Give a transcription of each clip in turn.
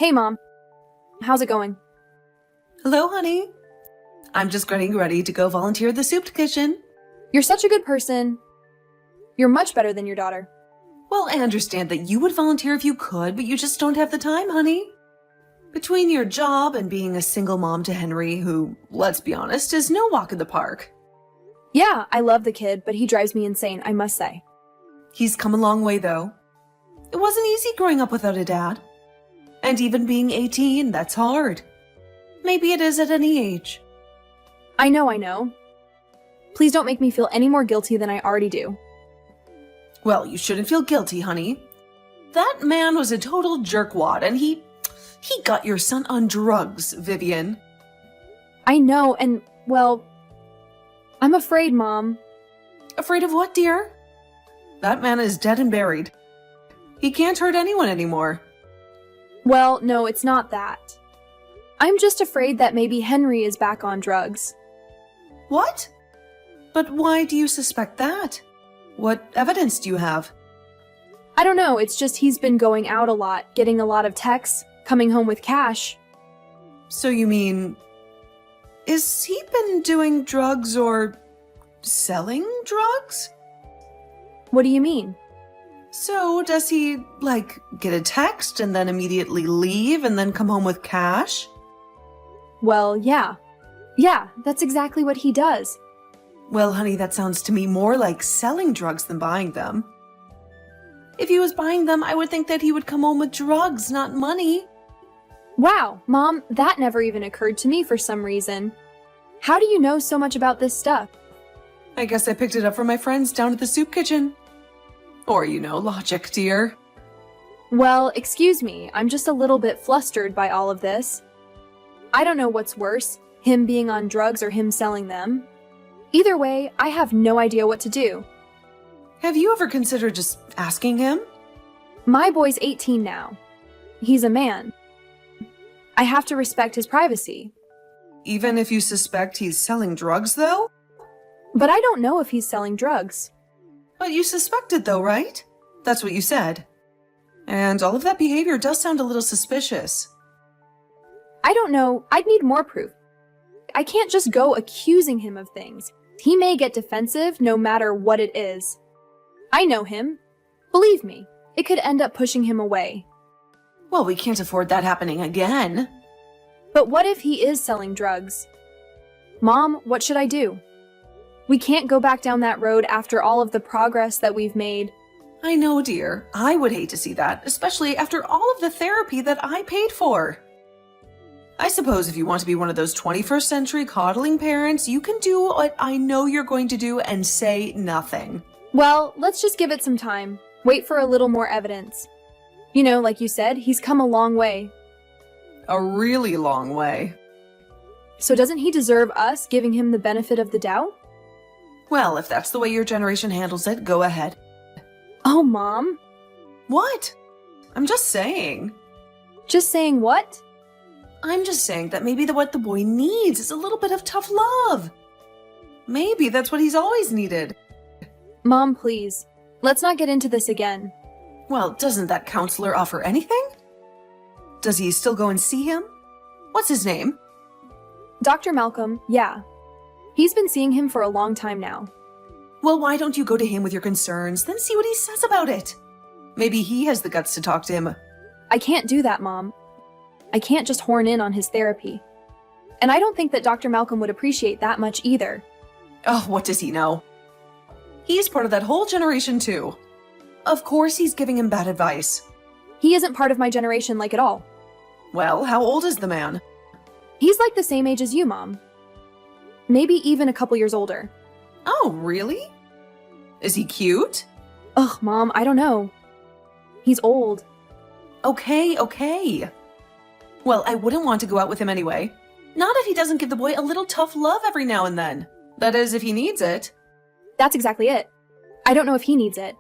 Hey, Mom. How's it going? Hello, honey. I'm just getting ready to go volunteer at the soup kitchen. You're such a good person. You're much better than your daughter. Well, I understand that you would volunteer if you could, but you just don't have the time, honey. Between your job and being a single mom to Henry, who, let's be honest, is no walk in the park. Yeah, I love the kid, but he drives me insane, I must say. He's come a long way, though. It wasn't easy growing up without a dad. And even being 18, that's hard. Maybe it is at any age. I know. Please don't make me feel any more guilty than I already do. Well, you shouldn't feel guilty, honey. That man was a total jerkwad, and he got your son on drugs, Vivian. I know, and, well, I'm afraid, Mom. Afraid of what, dear? That man is dead and buried. He can't hurt anyone anymore. Well, no, it's not that. I'm just afraid that maybe Henry is back on drugs. What? But why do you suspect that? What evidence do you have? I don't know, it's just he's been going out a lot, getting a lot of texts, coming home with cash. So you mean... Is he been doing drugs or... selling drugs? What do you mean? So does he, get a text and then immediately leave and then come home with cash? Well, yeah. Yeah, that's exactly what he does. Well, honey, that sounds to me more like selling drugs than buying them. If he was buying them, I would think that he would come home with drugs, not money. Wow, Mom, that never even occurred to me for some reason. How do you know so much about this stuff? I guess I picked it up from my friends down at the soup kitchen. Or, logic, dear. Well, excuse me, I'm just a little bit flustered by all of this. I don't know what's worse, him being on drugs or him selling them. Either way, I have no idea what to do. Have you ever considered just asking him? My boy's 18 now. He's a man. I have to respect his privacy. Even if you suspect he's selling drugs, though? But I don't know if he's selling drugs. But you suspected, though, right? That's what you said. And all of that behavior does sound a little suspicious. I don't know. I'd need more proof. I can't just go accusing him of things. He may get defensive no matter what it is. I know him. Believe me, it could end up pushing him away. Well, we can't afford that happening again. But what if he is selling drugs? Mom, what should I do? We can't go back down that road after all of the progress that we've made. I know, dear. I would hate to see that, especially after all of the therapy that I paid for. I suppose if you want to be one of those 21st century coddling parents, you can do what I know you're going to do and say nothing. Well, let's just give it some time. Wait for a little more evidence. Like you said, he's come a long way. A really long way. So doesn't he deserve us giving him the benefit of the doubt? Well, if that's the way your generation handles it, go ahead. Oh, Mom. What? I'm just saying. Just saying what? I'm just saying that maybe what the boy needs is a little bit of tough love. Maybe that's what he's always needed. Mom, please. Let's not get into this again. Well, doesn't that counselor offer anything? Does he still go and see him? What's his name? Dr. Malcolm, yeah. He's been seeing him for a long time now. Well, why don't you go to him with your concerns, then see what he says about it? Maybe he has the guts to talk to him. I can't do that, Mom. I can't just horn in on his therapy. And I don't think that Dr. Malcolm would appreciate that much either. Oh, what does he know? He's part of that whole generation, too. Of course he's giving him bad advice. He isn't part of my generation at all. Well, how old is the man? He's like the same age as you, Mom. Maybe even a couple years older. Oh, really? Is he cute? Ugh, Mom, I don't know. He's old. Okay. Well, I wouldn't want to go out with him anyway. Not if he doesn't give the boy a little tough love every now and then. That is, if he needs it. That's exactly it. I don't know if he needs it.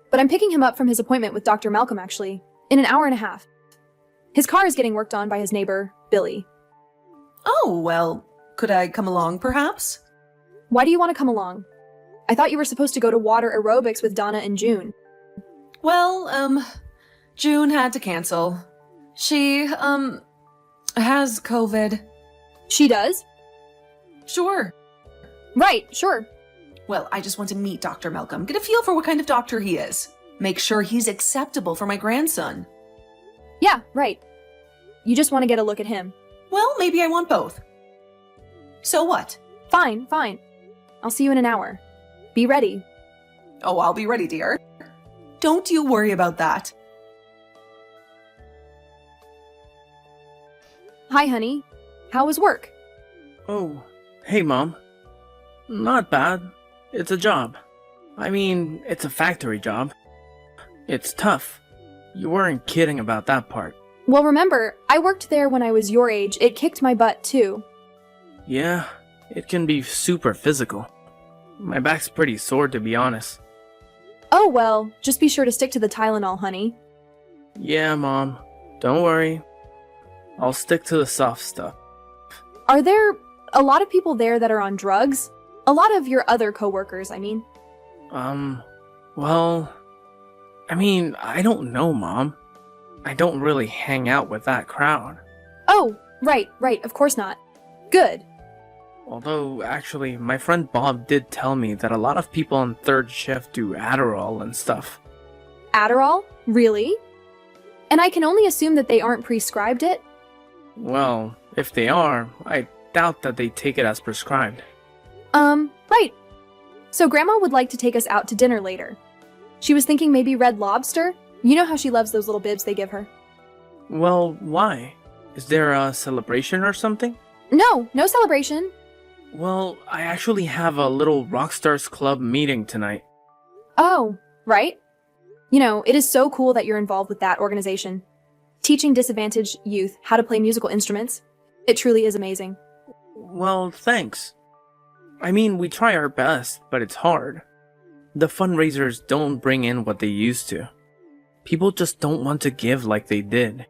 But I'm picking him up from his appointment with Dr. Malcolm, actually, in an hour and a half. His car is getting worked on by his neighbor, Billy. Oh, well, could I come along, perhaps? Why do you want to come along? I thought you were supposed to go to water aerobics with Donna in June. Well, June had to cancel. She, has COVID. She does? Sure. Right, sure. Well, I just want to meet Dr. Malcolm, get a feel for what kind of doctor he is. Make sure he's acceptable for my grandson. Yeah, right. You just want to get a look at him. Well, maybe I want both. So what? Fine, fine. I'll see you in an hour. Be ready. Oh, I'll be ready, dear. Don't you worry about that. Hi, honey. How was work? Oh, hey, Mom. Not bad. It's a job. I mean, it's a factory job. It's tough. You weren't kidding about that part. Well, remember, I worked there when I was your age. It kicked my butt, too. Yeah, it can be super physical. My back's pretty sore, to be honest. Oh, well, just be sure to stick to the Tylenol, honey. Yeah, Mom. Don't worry. I'll stick to the soft stuff. Are there a lot of people there that are on drugs? A lot of your other coworkers, I mean. Well, I don't know, Mom. I don't really hang out with that crowd. Oh, right, of course not. Good. Although, actually, my friend Bob did tell me that a lot of people on third shift do Adderall and stuff. Adderall? Really? And I can only assume that they aren't prescribed it? Well, if they are, I doubt that they take it as prescribed. Right. So Grandma would like to take us out to dinner later. She was thinking maybe Red Lobster. You know how she loves those little bibs they give her. Well, why? Is there a celebration or something? No celebration. Well, I actually have a little Rockstars Club meeting tonight. Oh, right. You know, it is so cool that you're involved with that organization. Teaching disadvantaged youth how to play musical instruments. It truly is amazing. Well, thanks. I mean, we try our best, but it's hard. The fundraisers don't bring in what they used to. People just don't want to give like they did.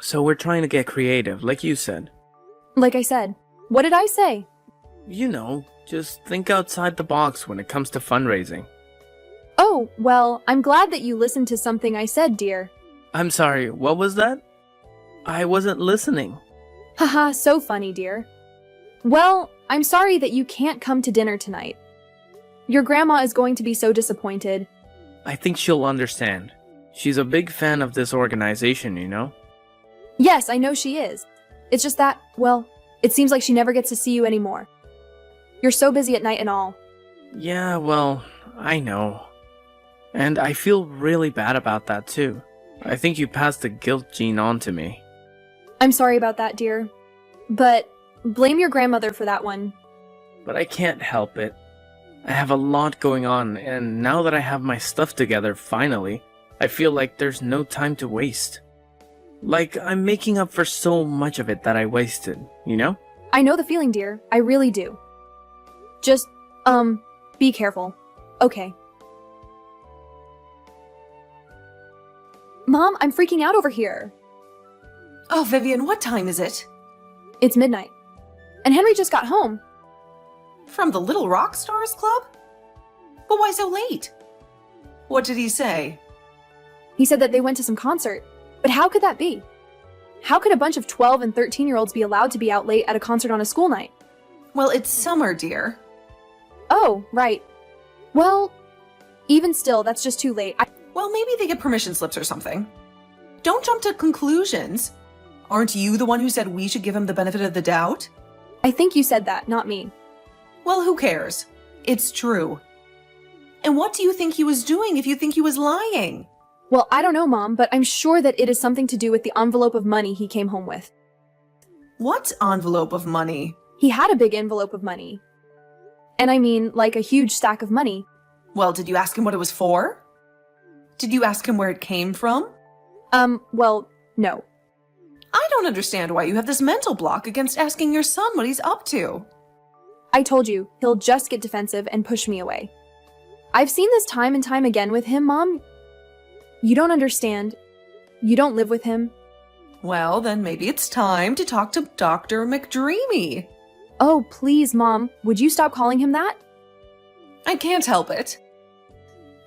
So we're trying to get creative, like you said. Like I said. What did I say? You know, just think outside the box when it comes to fundraising. Oh, well, I'm glad that you listened to something I said, dear. I'm sorry, what was that? I wasn't listening. Haha, so funny, dear. Well, I'm sorry that you can't come to dinner tonight. Your grandma is going to be so disappointed. I think she'll understand. She's a big fan of this organization, you know? Yes, I know she is. It's just that, well, it seems like she never gets to see you anymore. You're so busy at night and all. Yeah, well, I know. And I feel really bad about that too. I think you passed the guilt gene on to me. I'm sorry about that, dear. But blame your grandmother for that one. But I can't help it. I have a lot going on, and now that I have my stuff together, finally, I feel like there's no time to waste. Like, I'm making up for so much of it that I wasted, you know? I know the feeling, dear. I really do. Just, be careful. Okay. Mom, I'm freaking out over here. Oh, Vivian, what time is it? It's midnight. And Henry just got home. From the Little Rock Stars Club? But why so late? What did he say? He said that they went to some concert. But how could that be? How could a bunch of 12 and 13-year-olds be allowed to be out late at a concert on a school night? Well, it's summer, dear. Oh, right. Well, even still, that's just too late. Well, maybe they get permission slips or something. Don't jump to conclusions. Aren't you the one who said we should give him the benefit of the doubt? I think you said that, not me. Well, who cares? It's true. And what do you think he was doing if you think he was lying? Well, I don't know, Mom, but I'm sure that it is something to do with the envelope of money he came home with. What envelope of money? He had a big envelope of money. And I mean, like a huge stack of money. Well, did you ask him what it was for? Did you ask him where it came from? Well, no. I don't understand why you have this mental block against asking your son what he's up to. I told you, he'll just get defensive and push me away. I've seen this time and time again with him, Mom. You don't understand. You don't live with him. Well, then maybe it's time to talk to Dr. McDreamy. Oh, please, Mom. Would you stop calling him that? I can't help it.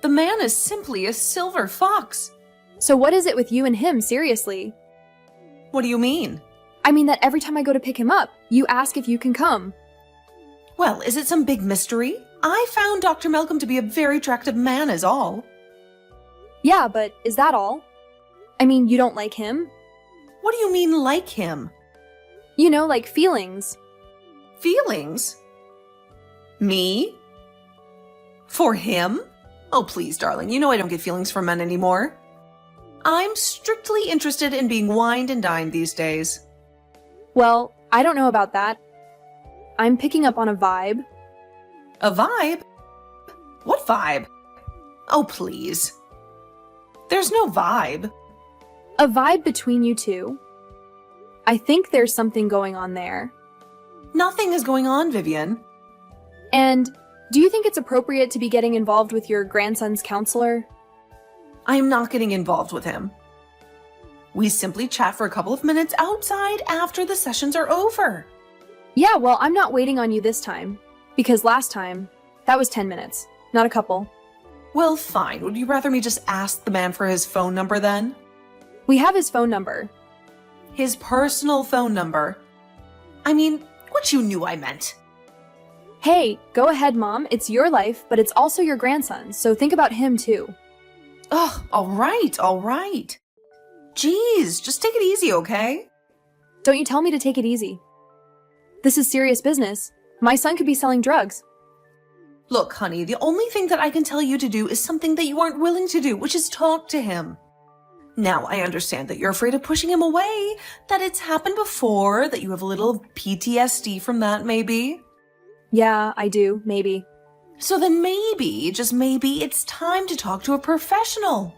The man is simply a silver fox. So what is it with you and him, seriously? What do you mean? I mean that every time I go to pick him up, you ask if you can come. Well, is it some big mystery? I found Dr. Malcolm to be a very attractive man is all. Yeah, but is that all? I mean, you don't like him? What do you mean like him? You know, like feelings. Feelings? Me? For him? Oh, please, darling, you know I don't get feelings for men anymore. I'm strictly interested in being wined and dined these days. Well, I don't know about that. I'm picking up on a vibe. A vibe? What vibe? Oh, please. There's no vibe. A vibe between you two. I think there's something going on there. Nothing is going on, Vivian. And do you think it's appropriate to be getting involved with your grandson's counselor? I am not getting involved with him. We simply chat for a couple of minutes outside after the sessions are over. Yeah, well, I'm not waiting on you this time. Because last time, that was 10 minutes, not a couple. Well, fine. Would you rather me just ask the man for his phone number then? We have his phone number. His personal phone number? I mean, what you knew I meant. Hey, go ahead, Mom. It's your life, but it's also your grandson's, so think about him too. Ugh, all right. Jeez, just take it easy, okay? Don't you tell me to take it easy. This is serious business. My son could be selling drugs. Look, honey, the only thing that I can tell you to do is something that you aren't willing to do, which is talk to him. Now, I understand that you're afraid of pushing him away, that it's happened before, that you have a little PTSD from that, maybe. Yeah, I do, maybe. So then maybe, just maybe, it's time to talk to a professional.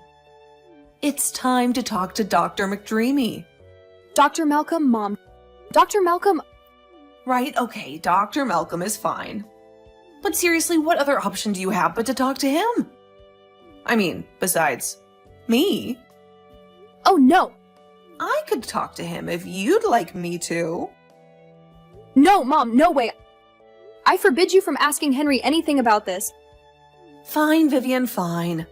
It's time to talk to Dr. McDreamy. Dr. Malcolm, Mom. Dr. Malcolm. Right, okay, Dr. Malcolm is fine. But seriously, what other option do you have but to talk to him? I mean, besides me. Oh, no. I could talk to him if you'd like me to. No, Mom, no way. I forbid you from asking Henry anything about this. Fine, Vivian, fine.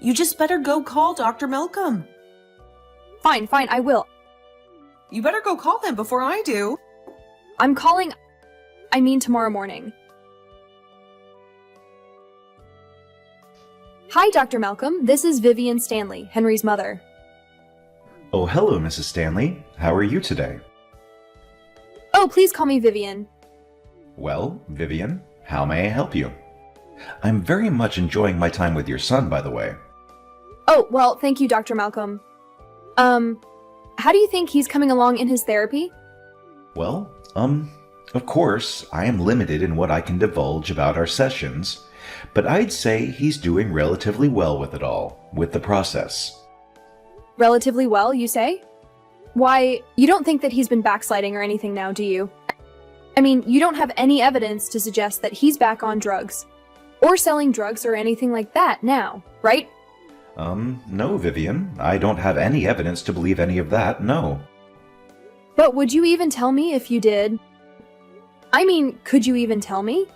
You just better go call Dr. Malcolm. Fine, I will. You better go call him before I do. I'm calling. I mean tomorrow morning. Hi, Dr. Malcolm. This is Vivian Stanley, Henry's mother. Oh, hello, Mrs. Stanley. How are you today? Oh, please call me Vivian. Well, Vivian, how may I help you? I'm very much enjoying my time with your son, by the way. Oh, well, thank you, Dr. Malcolm. How do you think he's coming along in his therapy? Well, of course, I am limited in what I can divulge about our sessions, but I'd say he's doing relatively well with it all, with the process. Relatively well, you say? Why, you don't think that he's been backsliding or anything now, do you? I mean, you don't have any evidence to suggest that he's back on drugs. Or selling drugs or anything like that now, right? No, Vivian. I don't have any evidence to believe any of that, no. But would you even tell me if you did? I mean, could you even tell me?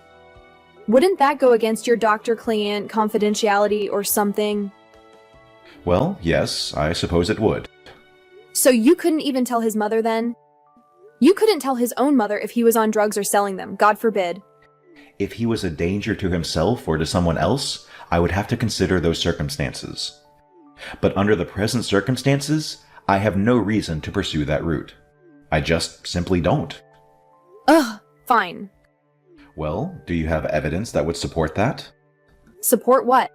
Wouldn't that go against your doctor-client confidentiality or something? Well, yes, I suppose it would. So you couldn't even tell his mother then? You couldn't tell his own mother if he was on drugs or selling them, God forbid. If he was a danger to himself or to someone else, I would have to consider those circumstances. But under the present circumstances, I have no reason to pursue that route. I just simply don't. Ugh, fine. Well, do you have evidence that would support that? Support what?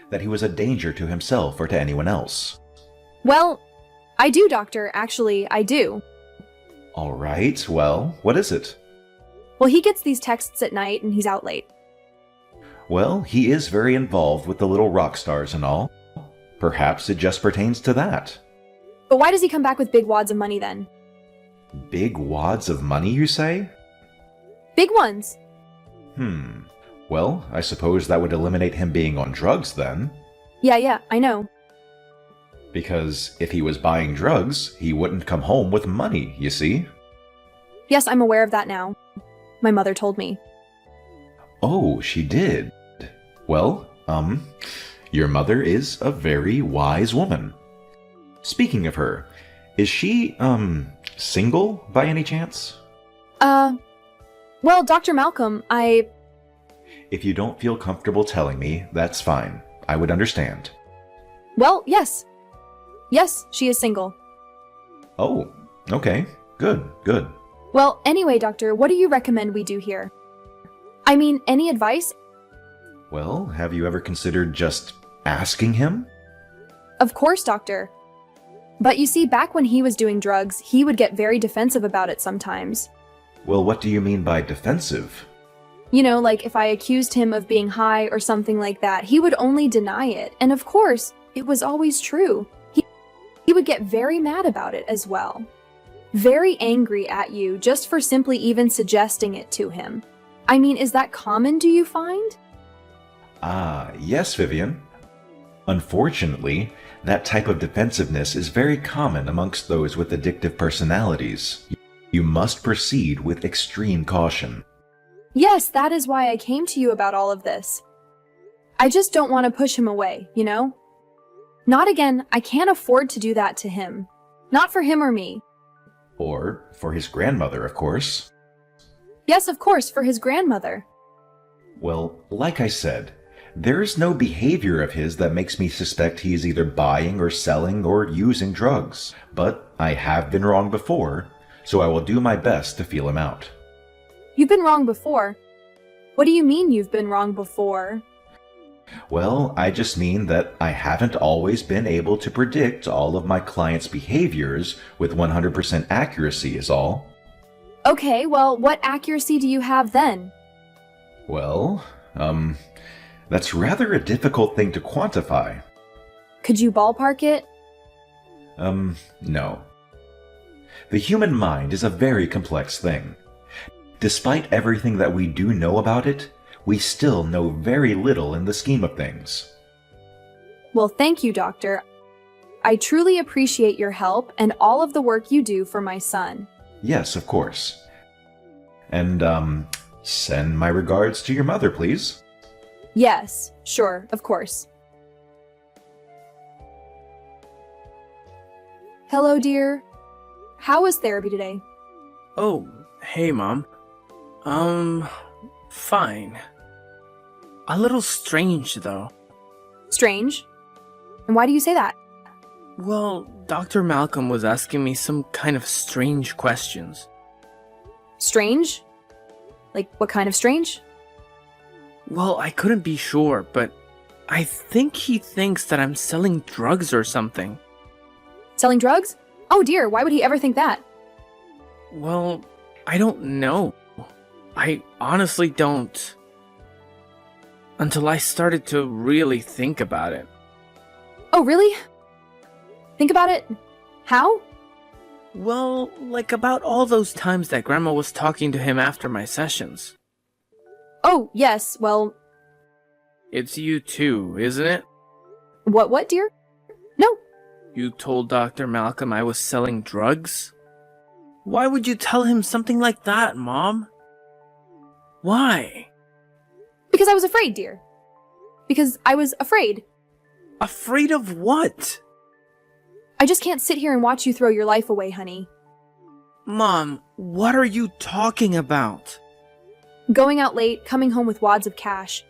That he was a danger to himself or to anyone else. Well, I do, Doctor. Actually, I do. All right, well, what is it? Well, he gets these texts at night and he's out late. Well, he is very involved with the little rock stars and all. Perhaps it just pertains to that. But why does he come back with big wads of money then? Big wads of money, you say? Big ones. Well, I suppose that would eliminate him being on drugs then. Yeah, I know. Because if he was buying drugs, he wouldn't come home with money, you see? Yes, I'm aware of that now. My mother told me. Oh, she did. Well, your mother is a very wise woman. Speaking of her, Is she, single by any chance? Well, Dr. Malcolm, If you don't feel comfortable telling me, that's fine. I would understand. well, yes. Yes, she is single. Oh, okay. Good, good. Well, anyway, Doctor, what do you recommend we do here? I mean, any advice? Well, have you ever considered just asking him? Of course, Doctor. But you see, back when he was doing drugs, he would get very defensive about it sometimes. Well, what do you mean by defensive? You know, like if I accused him of being high or something like that, he would only deny it. And of course, it was always true. He would get very mad about it as well. Very angry at you just for simply even suggesting it to him. I mean, is that common, do you find? Ah, yes, Vivian. Unfortunately, that type of defensiveness is very common amongst those with addictive personalities. You must proceed with extreme caution. Yes, that is why I came to you about all of this. I just don't want to push him away, you know? Not again, I can't afford to do that to him. Not for him or me. Or for his grandmother, of course. Yes, of course, for his grandmother. Well, like I said, there's no behavior of his that makes me suspect he is either buying or selling or using drugs. But I have been wrong before, so I will do my best to feel him out. You've been wrong before. What do you mean you've been wrong before? Well, I just mean that I haven't always been able to predict all of my clients' behaviors with 100% accuracy is all. Okay, well, what accuracy do you have then? Well, that's rather a difficult thing to quantify. Could you ballpark it? No. The human mind is a very complex thing. Despite everything that we do know about it, we still know very little in the scheme of things. Well, thank you, Doctor. I truly appreciate your help and all of the work you do for my son. Yes, of course. And, send my regards to your mother, please. Yes, sure, of course. Hello, dear. How was therapy today? Oh, hey, Mom. Fine. A little strange, though. Strange? And why do you say that? Well, Dr. Malcolm was asking me some kind of strange questions. Strange? Like, what kind of strange? Well, I couldn't be sure, but I think he thinks that I'm selling drugs or something. Selling drugs? Oh dear, why would he ever think that? Well, I don't know. I honestly don't. Until I started to really think about it. Oh, really? Think about it? How? Well, like about all those times that Grandma was talking to him after my sessions. Oh, yes, well, It's you too, isn't it? what, dear? No. You told Dr. Malcolm I was selling drugs? Why would you tell him something like that, Mom? Why? Because I was afraid, dear. Because I was afraid. Afraid of what? I just can't sit here and watch you throw your life away, honey. Mom, what are you talking about? Going out late, coming home with wads of cash.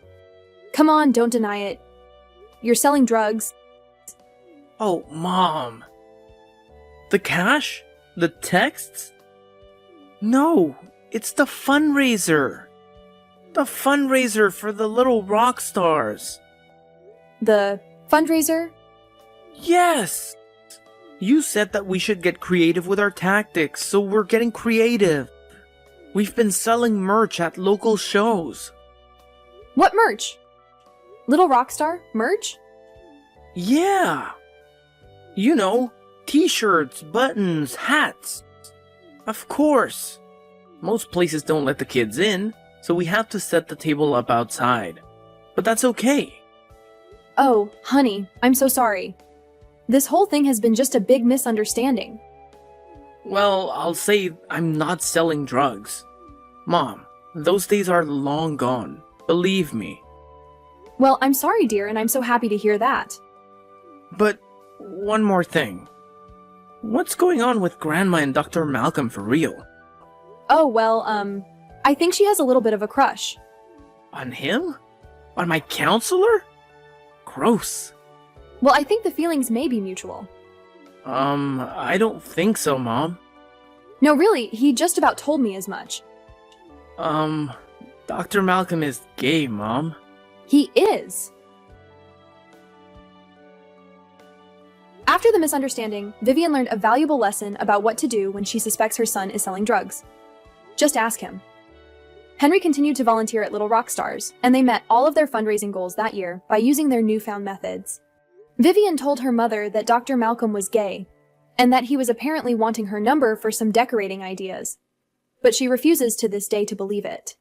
Come on, don't deny it. You're selling drugs. Oh, Mom. The cash? The texts? No, it's the fundraiser. The fundraiser for the little rock stars. The fundraiser? Yes! You said that we should get creative with our tactics, so we're getting creative. We've been selling merch at local shows. What merch? Little Rockstar merch? Yeah! You know, t-shirts, buttons, hats. Of course. Most places don't let the kids in, so we have to set the table up outside. But that's okay. Oh, honey, I'm so sorry. This whole thing has been just a big misunderstanding. Well, I'll say I'm not selling drugs. Mom, those days are long gone. Believe me. Well, I'm sorry, dear, and I'm so happy to hear that. But one more thing. What's going on with Grandma and Dr. Malcolm for real? Oh, well, I think she has a little bit of a crush. On him? On my counselor? Gross. Well, I think the feelings may be mutual. I don't think so, Mom. No, really, he just about told me as much. Dr. Malcolm is gay, Mom. He is. After the misunderstanding, Vivian learned a valuable lesson about what to do when she suspects her son is selling drugs. Just ask him. Henry continued to volunteer at Little Rock Stars, and they met all of their fundraising goals that year by using their newfound methods. Vivian told her mother that Dr. Malcolm was gay, and that he was apparently wanting her number for some decorating ideas. But she refuses to this day to believe it.